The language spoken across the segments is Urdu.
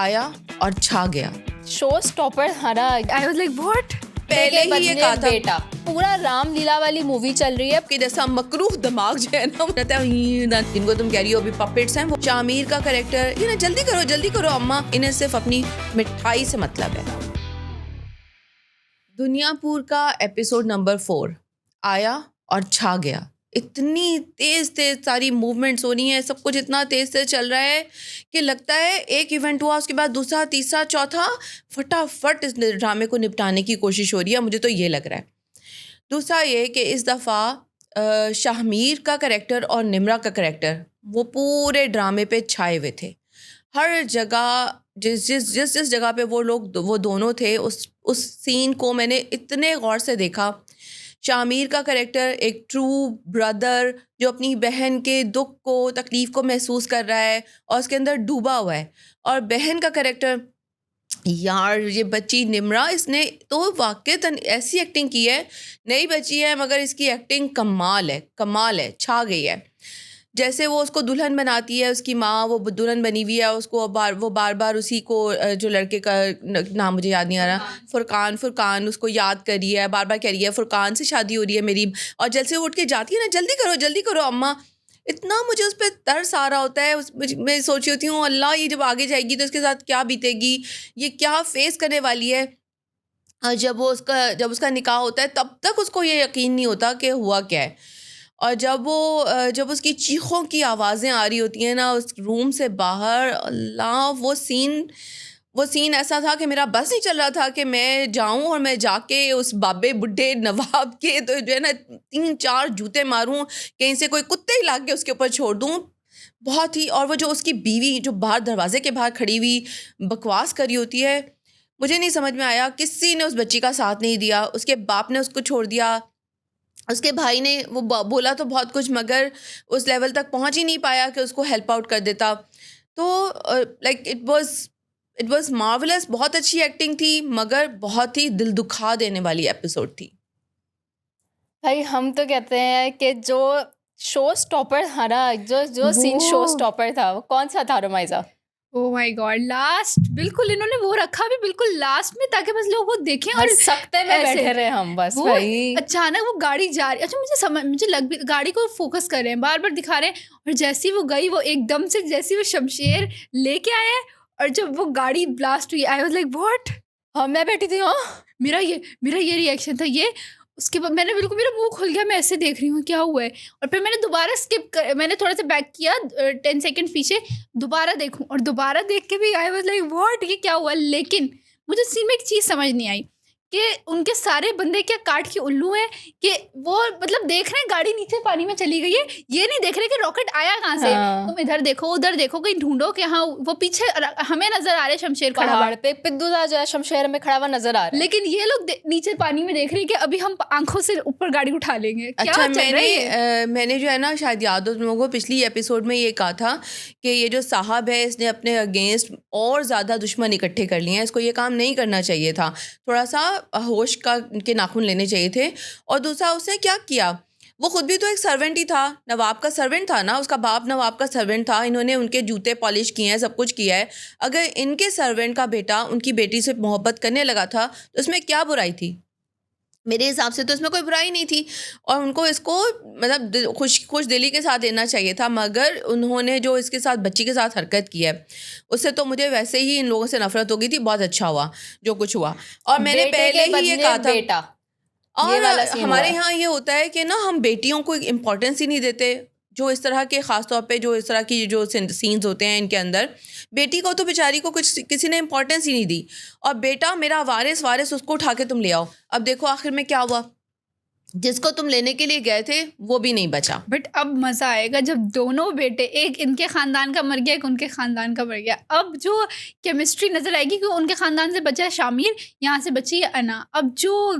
آیا اور چھا گیا. شو اسٹاپر ہرا. I was like, what? پہلے ہی یہ کہا تھا بیٹا پورا رام لیلا والی مووی چل رہی ہے کہ جیسا مکروہ دماغ جو ہے نا جن کو تم کہہ رہی ہو ابھی پپٹس ہیں, وہ شامیر کا کریکٹر یہ نا جلدی کرو اماں, انہیں صرف اپنی مٹھائی سے مطلب ہے. دنیا پور کا ایپیسوڈ نمبر 4 آیا اور چھا گیا. اتنی تیز ساری موومنٹس ہو رہی ہیں, سب کچھ اتنا تیز چل رہا ہے کہ لگتا ہے ایک ایونٹ ہوا اس کے بعد دوسرا تیسرا چوتھا, فٹافٹ اس ڈرامے کو نپٹانے کی کوشش ہو رہی ہے, مجھے تو یہ لگ رہا ہے. دوسرا یہ کہ اس دفعہ شاہمیر کا کریکٹر اور نمرا کا کریکٹر وہ پورے ڈرامے پہ چھائے ہوئے تھے. ہر جگہ جس جگہ پہ وہ دونوں تھے اس سین کو میں نے اتنے غور سے دیکھا. شامیر کا کریکٹر ایک ٹرو بردر جو اپنی بہن کے دکھ کو تکلیف کو محسوس کر رہا ہے اور اس کے اندر ڈوبا ہوا ہے, اور بہن کا کریکٹر یار یہ بچی نمرا, اس نے تو واقعتاً ایسی ایکٹنگ کی ہے, نئی بچی ہے مگر اس کی ایکٹنگ کمال ہے, چھا گئی ہے. جیسے وہ اس کو دلہن بناتی ہے, اس کی ماں وہ دلہن بنی ہوئی ہے, اس کو وہ بار بار اسی کو جو لڑکے کا نام مجھے یاد نہیں آ رہا, فرقان اس کو یاد کر رہی ہے, بار بار کہہ رہی ہے فرقان سے شادی ہو رہی ہے میری, اور جیسے وہ اٹھ کے جاتی ہے نا جلدی کرو اماں, اتنا مجھے اس پہ ترس آ رہا ہوتا ہے. میں سوچی ہوتی ہوں اللہ یہ جب آگے جائے گی تو اس کے ساتھ کیا بیتے گی, یہ کیا فیس کرنے والی ہے. جب اس کا نکاح ہوتا ہے تب تک اس کو یہ یقین نہیں ہوتا کہ ہوا کیا ہے, اور جب اس کی چیخوں کی آوازیں آ رہی ہوتی ہیں نا اس روم سے باہر, اللہ وہ سین ایسا تھا کہ میرا بس نہیں چل رہا تھا کہ میں جاؤں اور میں جا کے اس بابے بڈھے نواب کے تو جو ہے نا 3-4 جوتے ماروں, کہیں سے کوئی کتے ہی لا کے اس کے اوپر چھوڑ دوں. بہت ہی, اور وہ جو اس کی بیوی جو باہر دروازے کے باہر کھڑی ہوئی بکواس کری ہوتی ہے, مجھے نہیں سمجھ میں آیا کسی نے اس بچی کا ساتھ نہیں دیا. اس کے باپ نے اس کو چھوڑ دیا, اس کے بھائی نے وہ بولا تو بہت کچھ مگر اس لیول تک پہنچ ہی نہیں پایا کہ اس کو ہیلپ آؤٹ کر دیتا. تو لائک اٹ واز مارولس, بہت اچھی ایکٹنگ تھی مگر بہت ہی دل دکھا دینے والی ایپیسوڈ تھی. بھائی ہم تو کہتے ہیں کہ جو شو اسٹاپر تھا نا, جو سین شو اسٹاپر تھا وہ کون سا تھا رمائزہ؟ Oh my God, لاسٹ بالکل انہوں نے وہ رکھا بھی بالکل لاسٹ میں تاکہ بس لوگ وہ دیکھیں اور سکتے میں بیٹھے رہے ہم بس. بھائی اچانک وہ گاڑی جا رہی, اچھا مجھے لگ بھی گاڑی کو فوکس کر رہے ہیں, بار بار دکھا رہے ہیں, اور جیسی وہ گئی وہ ایک دم سے جیسی وہ شمشیر لے کے آئے, اور جب وہ گاڑی بلاسٹ ہوئی آئی واز لائک واٹ. ہاں میں بیٹھی تھی, ہاں میرا یہ ریئیکشن تھا. اس کے بعد میں نے بالکل میرا منہ کھل گیا, میں ایسے دیکھ رہی ہوں کیا ہوا ہے, اور پھر میں نے دوبارہ اسکپ میں نے تھوڑا سا بیک کیا 10 سیکنڈ پیچھے, دوبارہ دیکھوں, اور دوبارہ دیکھ کے بھی آئی واز لائک واٹ یہ کیا ہوا. لیکن مجھے سین میں ایک چیز سمجھ نہیں آئی کہ ان کے سارے بندے کیا کاٹ کے الو ہیں کہ وہ مطلب دیکھ رہے ہیں گاڑی نیچے پانی میں چلی گئی ہے, یہ نہیں دیکھ رہے کہ راکٹ آیا کہاں سے. تم ادھر دیکھو ادھر دیکھو, کہیں ڈھونڈو کہ ہاں وہ پیچھے ہمیں نظر آ رہے شمشیر پہاڑ پہ پدو جو ہے شمشیر میں کھڑا ہوا نظر آ رہا ہے, لیکن یہ لوگ نیچے پانی میں دیکھ رہے ہیں کہ ابھی ہم آنکھوں سے اوپر گاڑی اٹھا لیں گے. اچھا میں نے جو ہے نا شاید یاد ہو تم لوگوں کو پچھلی ایپیسوڈ میں یہ کہا تھا کہ یہ جو صاحب ہے اس نے اپنے اگینسٹ اور زیادہ دشمن اکٹھے کر لیے ہیں, اس کو یہ کام نہیں کرنا چاہیے تھا, تھوڑا سا ہوش کے ناخن لینے چاہیے تھے. اور دوسرا اس نے کیا کیا, وہ خود بھی تو ایک سرونٹ ہی تھا, نواب کا سرونٹ تھا نا, اس کا باپ نواب کا سرونٹ تھا, انہوں نے ان کے جوتے پالش کیے ہیں, سب کچھ کیا ہے. اگر ان کے سرونٹ کا بیٹا ان کی بیٹی سے محبت کرنے لگا تھا تو اس میں کیا برائی تھی؟ میرے حساب سے تو اس میں کوئی برائی نہیں تھی, اور ان کو اس کو مطلب خوش دلی کے ساتھ دینا چاہیے تھا. مگر انہوں نے جو اس کے ساتھ بچی کے ساتھ حرکت کی ہے اس سے تو مجھے ویسے ہی ان لوگوں سے نفرت ہو گئی تھی. بہت اچھا ہوا جو کچھ ہوا, اور میں نے پہلے ہی یہ کہا تھا بیٹا, اور ہمارے یہاں یہ ہوتا ہے کہ نا ہم بیٹیوں کو امپورٹنس ہی نہیں دیتے. جو اس طرح کے خاص طور پہ جو اس طرح کی جو سینز ہوتے ہیں ان کے اندر, بیٹی کو تو بیچاری کو کسی نے امپورٹنس ہی نہیں دی, اور بیٹا میرا وارث اس کو اٹھا کے تم لے آؤ. اب دیکھو آخر میں کیا ہوا, جس کو تم لینے کے لیے گئے تھے وہ بھی نہیں بچا. بٹ اب مزہ آئے گا جب دونوں بیٹے, ایک ان کے خاندان کا مر گیا ایک ان کے خاندان کا مر گیا. اب جو کیمسٹری نظر آئے گی کہ ان کے خاندان سے بچا ہے شامیر, یہاں سے بچی ہے انا. اب جو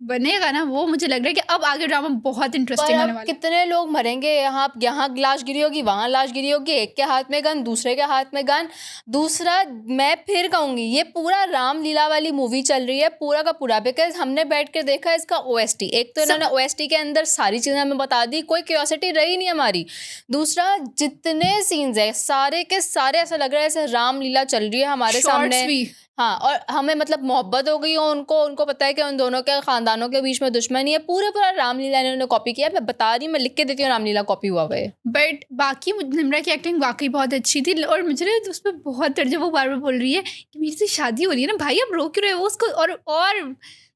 بنے گا نا وہ مجھے لگ رہا ہے کہ اب آگے ڈرامہ بہت انٹرسٹنگ ہونے والا ہے. کتنے لوگ مریں گے, یہاں لاش گری ہوگی, وہاں لاش گری ہوگی, ایک کے ہاتھ میں گن, دوسرے کے ہاتھ میں گن. دوسرا میں پھر کہوں گی یہ پورا رام لیلا والی مووی چل رہی ہے پورا کا پورا, بیکاز ہم نے بیٹھ کے دیکھا اس کا او ایس ٹی. ایک تو انہوں نے او ایس ٹی کے اندر ساری چیزیں ہمیں بتا دی, کوئی کیوریوسٹی رہی نہیں ہماری. دوسرا جتنے سینز ہیں سارے کے سارے ایسا لگ رہا ہے ایسے رام لیلا چل رہی ہے ہمارے سامنے. ہاں, اور ہمیں مطلب محبت ہو گئی ہو ان کو پتہ ہے کہ ان دونوں کے خاندانوں کے بیچ میں دشمنی ہے. پورا رام لیلا انہوں نے کاپی کیا. میں بتا رہی ہوں, میں لکھ کے دیتی ہوں رام لیلا کاپی ہوا ہے. بٹ باقی نمرا کی ایکٹنگ واقعی بہت اچھی تھی, اور مجھے اس پہ بہت جب وہ بار بار بول رہی ہے کہ میری سے شادی ہو رہی ہے نا بھائی, اب رو کیوں رہے ہو اس کو. اور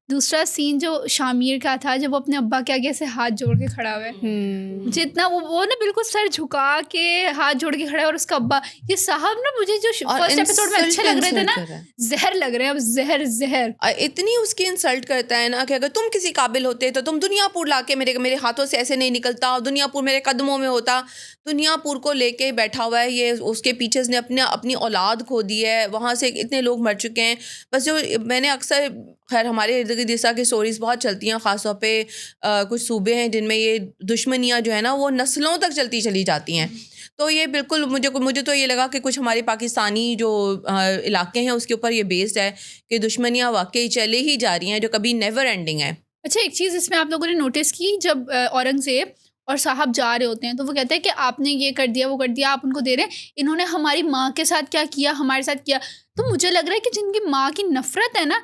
دوسرا سین جو شامیر کا تھا جب وہ اپنے ابا کے آگے سے ہاتھ جوڑ کے کھڑا ہوا ہے, جتنا وہ نا بالکل سر جھکا کے ہاتھ جوڑ کے کھڑا ہے, اور اس کا ابا یہ صاحب نا مجھے جو فرسٹ ایپیسوڈ میں اچھے لگ رہے تھے نا زہر لگ رہے ہیں اب. زہر اتنی اس کی انسلٹ کرتا ہے نا کہ اگر تم کسی قابل ہوتے تو تم دنیا پور لا کے میرے ہاتھوں سے ایسے نہیں نکلتا, دنیا پور میرے قدموں میں ہوتا. دنیا پور کو لے کے بیٹھا ہوا ہے یہ, اس کے پیچھے نے اپنی اولاد کھو دی ہے, وہاں سے اتنے لوگ مر چکے ہیں. بس جو میں نے اکثر خیر ہمارے ارد گرد اس طرح کی اسٹوریز بہت چلتی ہیں, خاص طور پہ کچھ صوبے ہیں جن میں یہ دشمنیاں جو ہے نا وہ نسلوں تک چلتی چلی جاتی ہیں. تو یہ بالکل مجھے تو یہ لگا کہ کچھ ہمارے پاکستانی جو علاقے ہیں اس کے اوپر یہ بیسڈ ہے کہ دشمنیاں واقعی چلے ہی جا رہی ہیں جو کبھی نیور اینڈنگ ہے. اچھا ایک چیز اس میں آپ لوگوں نے نوٹس کی, جب اورنگزیب اور صاحب جا رہے ہوتے ہیں تو وہ کہتے ہیں کہ آپ نے یہ کر دیا وہ کر دیا, آپ ان کو دے رہے ہیں, انہوں نے ہماری ماں کے ساتھ کیا کیا, ہمارے ساتھ کیا. تو مجھے لگ رہا ہے کہ جن کی ماں کی نفرت ہے نا,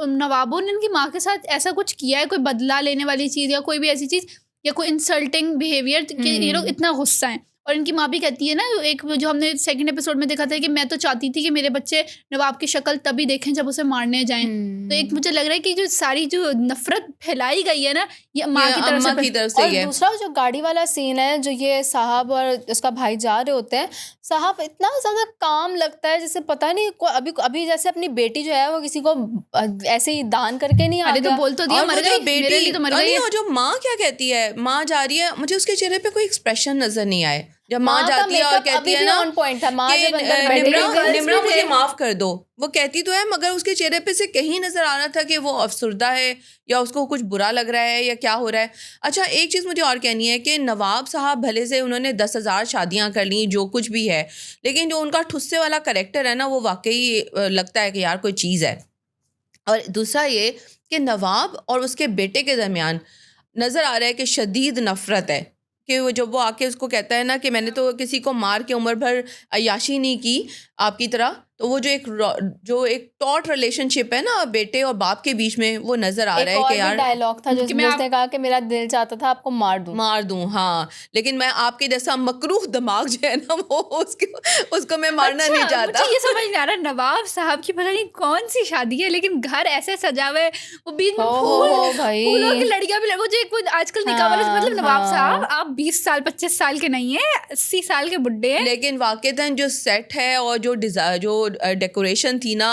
نوابوں نے ان کی ماں کے ساتھ ایسا کچھ کیا ہے, کوئی بدلہ لینے والی چیز یا کوئی بھی ایسی چیز یا کوئی انسلٹنگ بیہیویئر کہ یہ لوگ اتنا غصہ ہیں. اور ان کی ماں بھی کہتی ہے نا, ایک جو ہم نے سیکنڈ ایپیسوڈ میں دیکھا تھا کہ میں تو چاہتی تھی کہ میرے بچے نواب کی شکل تبھی دیکھیں جب اسے مارنے جائیں. تو ایک مجھے لگ رہا ہے کہ جو ساری جو نفرت پھیلائی گئی ہے نا یہ ماں کی طرف سے. اور دوسرا جو گاڑی والا سین ہے جو یہ صاحب اور اس کا بھائی جا رہے ہوتے ہیں, صاحب اتنا زیادہ کام لگتا ہے جیسے پتہ نہیں ابھی جیسے اپنی بیٹی جو ہے وہ کسی کو ایسے ہی دان کر کے نہیں آ گیا. بول تو دیا مر گئی, میرے لیے تو مر گئی. جو ماں کیا کہتی ہے, ماں جا رہی ہے, مجھے اس کے چہرے پہ کوئی ایکسپریشن نظر نہیں آئے جب ماں جاتی ہے اور کہتی ہے نا نمرا مجھے معاف کر دو. وہ کہتی تو ہے مگر اس کے چہرے پہ سے کہیں نظر آ رہا تھا کہ وہ افسردہ ہے یا اس کو کچھ برا لگ رہا ہے یا کیا ہو رہا ہے. اچھا ایک چیز مجھے اور کہنی ہے کہ نواب صاحب بھلے سے انہوں نے 10,000 شادیاں کر لیں جو کچھ بھی ہے, لیکن جو ان کا ٹھسے والا کریکٹر ہے نا وہ واقعی لگتا ہے کہ یار کوئی چیز ہے. اور دوسرا یہ کہ نواب اور اس کے بیٹے کے درمیان نظر آ رہا ہے کہ شدید نفرت ہے, کہ وہ جب وہ آ کے اس کو کہتا ہے نا کہ میں نے تو کسی کو مار کے عمر بھر عیاشی نہیں کی آپ کی طرح, تو وہ جو ایک ٹاٹ ریلیشن شپ ہے نا بیٹے اور باپ کے بیچ میں وہ نظر آ رہا ہے کہ یار ڈائلاگ تھا جس نے کہا کہ میرا دل چاہتا تھا آپ کو مار دوں. ہاں لیکن میں آپ کے جیسا مکروہ دماغ جو ہے نا وہ اس کو میں مارنا نہیں چاہتا. مجھے یہ سمجھ نہیں آ رہا نواب صاحب کی پتہ نہیں کون سی شادی ہے لیکن گھر ایسے سجا ہوئے, وہ بیچ میں پھولوں کی لڑکیاں بھی, وہ جو ایک آج کل نکاح والا مطلب نواب صاحب آپ 20 سال 25 سال کے نہیں ہیں, 80 سال کے بڈھے ہیں. لیکن واقعتاً جو سیٹ ہے اور جو ڈیکوریشن تھی نا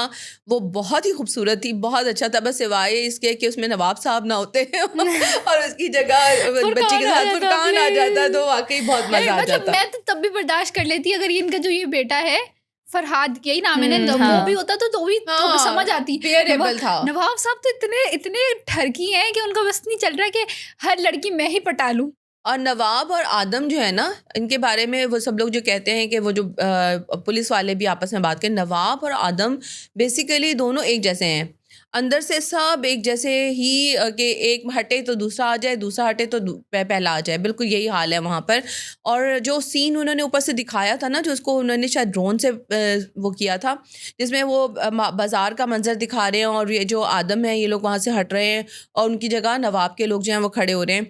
وہ بہت ہی خوبصورت تھی, بہت اچھا تھا, بس سوائے اس کے کہ اس میں نواب صاحب نہ ہوتے ہیں اور اس کی جگہ بچی کے ساتھ فرقان آ جاتا تو واقعی بہت مزہ آ جاتا. میں تو تب بھی برداشت کر لیتی اگر ان کا جو یہ بیٹا ہے فرحاد یہی نام ہے نا, وہ بھی ہوتا تو بھی سمجھ آتی. نواب صاحب تو اتنے ٹھرکی ہیں کہ ان کا بس نہیں چل رہا کہ ہر لڑکی میں ہی پٹا لوں. اور نواب اور آدم جو ہے نا ان کے بارے میں وہ سب لوگ جو کہتے ہیں کہ وہ جو پولیس والے بھی آپس میں بات کریں, نواب اور آدم بیسیکلی دونوں ایک جیسے ہیں, اندر سے سب ایک جیسے ہی, کہ ایک ہٹے تو دوسرا آ جائے, دوسرا ہٹے تو پہلا آ جائے, بالکل یہی حال ہے وہاں پر. اور جو سین انہوں نے اوپر سے دکھایا تھا نا, جو اس کو انہوں نے شاید ڈرون سے وہ کیا تھا, جس میں وہ بازار کا منظر دکھا رہے ہیں اور یہ جو آدم ہے یہ لوگ وہاں سے ہٹ رہے ہیں اور ان کی جگہ نواب کے لوگ جو ہیں وہ کھڑے ہو رہے ہیں,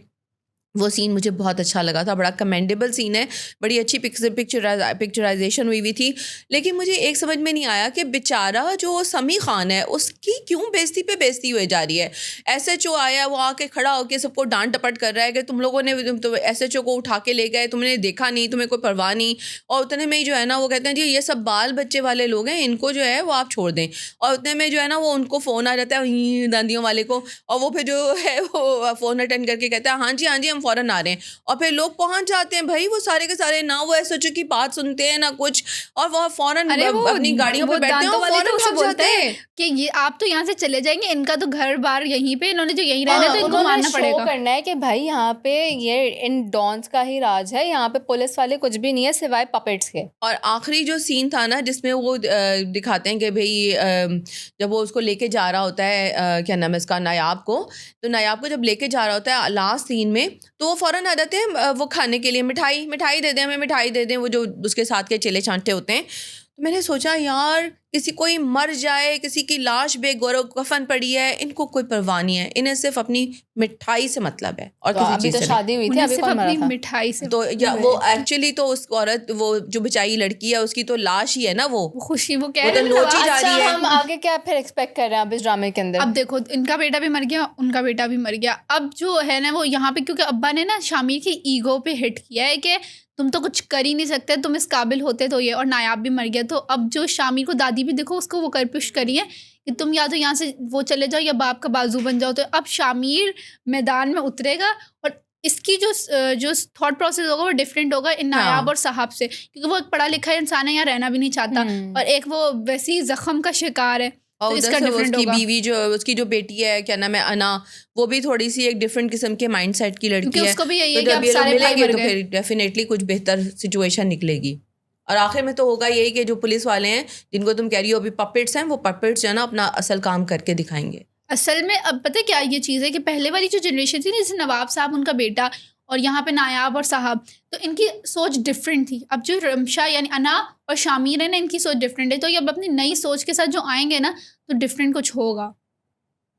وہ سین مجھے بہت اچھا لگا تھا, بڑا کمینڈیبل سین ہے, بڑی اچھی پکچرائزیشن ہوئی تھی. لیکن مجھے ایک سمجھ میں نہیں آیا کہ بیچارہ جو سمی خان ہے اس کی کیوں بےزتی پہ بےزتی ہوئے جا رہی ہے. ایس ایچ او آیا, وہ آ کے کھڑا ہو کے سب کو ڈانٹ ٹپٹ کر رہا ہے کہ تم لوگوں نے ایس ایچ او کو اٹھا کے لے گئے, تم نے دیکھا نہیں, تمہیں کوئی پرواہ نہیں. اور اتنے میں ہی جو ہے نا وہ کہتے ہیں جی یہ سب بال بچے والے لوگ ہیں, ان کو جو ہے وہ آپ چھوڑ دیں. اور اتنے میں جو ہے نا وہ ان کو فون آ جاتا ہے داندیوں والے کو, اور وہ پھر جو ہے وہ فون اٹینڈ کر کے کہتا ہے ہاں جی ہم فوراً آ رہے ہیں, اور پھر لوگ پہنچ جاتے ہیں بھائی, وہ سارے کے سارے نہ وہ ایس ایچ او کی بات سنتے ہیں نہ کچھ, اور وہ فوراً اپنی گاڑیوں پہ بیٹھتے ہیں اور فوراً بھاگ جاتے ہیں کہ یہ آپ تو یہاں سے چلے جائیں گے, ان کا تو گھر بار یہیں پہ, انہوں نے جو یہیں رہنا ہے تو ان کو ماننا پڑے گا. کرنا ہے کہ بھائی یہاں پہ یہ ان ڈانس کا ہی راج ہے, یہاں پہ پولیس والے کچھ بھی نہیں ہے سوائے پپیٹس کے. اور آخری جو سین تھا نا جس میں وہ دکھاتے ہیں کہ بھئی جب وہ اس کو لے کے جا رہا ہوتا ہے, کیا نام ہے اس کا, نایاب کو, تو نایاب کو جب لے کے جا رہا ہوتا ہے لاسٹ سین میں, تو وہ فوراً آ جاتے ہیں وہ کھانے کے لیے, مٹھائی دے دیں ہمیں, مٹھائی دے دیں, وہ جو اس کے ساتھ کے چیلے چانٹے ہوتے ہیں. تو میں نے سوچا یار کسی کوئی مر جائے, کسی کی لاش بے گور و کفن پڑی ہے, ان کو کوئی پرواہ نہیں ہے, انہیں صرف اپنی مٹھائی سے مطلب ہے اور کسی چیز سے نہیں. شادی ہوئی تھی, ابھی کون مرا تھا مٹھائی سے, تو وہ ایکچولی تو اس عورت, وہ جو بچائی لڑکی ہے اس کی تو لاش ہی ہے نا, وہ خوشی وہ کہہ وہ تو رہے نوچی جا رہی ہے. ہم آگے کیا پھر ایکسپیکٹ کر رہے ہیں اب اس ڈرامے کے اندر؟ اب دیکھو ان کا بیٹا بھی مر گیا, ان کا بیٹا بھی مر گیا. اب جو ہے نا وہ یہاں پہ, کیونکہ ابا نے نا شامیر کی ایگو پہ ہٹ کیا ہے کہ تم تو کچھ کر ہی نہیں سکتے, تم اس قابل ہوتے تو یہ, اور نایاب بھی مر گیا. تو اب جو شامیر کو دادی بھی دیکھو اس کو وہ کر پش کری ہے کہ تم یا تو یہاں سے وہ چلے جاؤ یا باپ کا بازو بن جاؤ. تو اب شامیر میدان میں اترے گا, اور اس کی جو تھاٹ پروسیس ہوگا وہ ڈفرینٹ ہوگا ان نایاب اور صاحب سے, کیونکہ وہ ایک پڑھا لکھا انسان ہے, یہاں رہنا بھی نہیں چاہتا, اور ایک وہ ویسی زخم کا شکار ہے. اور ادھر سے اس کی بیوی, جو اس کی جو بیٹی ہے, کیا نام ہے, انا, وہ بھی تھوڑی سی ایک ڈفرینٹ قسم کے مائنڈ سیٹ کی لڑکی ہے. اس کو بھی یہی تو ہے کہ جب اب یہ لوگ سارے ملیں گے بھائی تو مر گئے, پھر ڈیفینیٹلی کچھ بہتر سچویشن نکلے گی. اور آخر میں تو ہوگا یہی کہ جو پولیس والے ہیں جن کو تم کہہ رہی ہو ابھی پپیٹس ہیں, وہ پپیٹس جو ہے نا اپنا اصل کام کر کے دکھائیں گے. اصل میں اب پتہ کیا یہ چیز ہے کہ پہلے والی جو جنریشن تھی نا, جیسے نواب صاحب ان کا بیٹا اور یہاں پہ نایاب اور صاحب, تو ان کی سوچ ڈفرینٹ تھی. اب جو رمشا یعنی انا اور شامیر ہے نا, ان کی سوچ ڈفرینٹ ہے. تو یہ اب اپنی نئی سوچ کے ساتھ جو آئیں گے نا تو ڈفرینٹ کچھ ہوگا.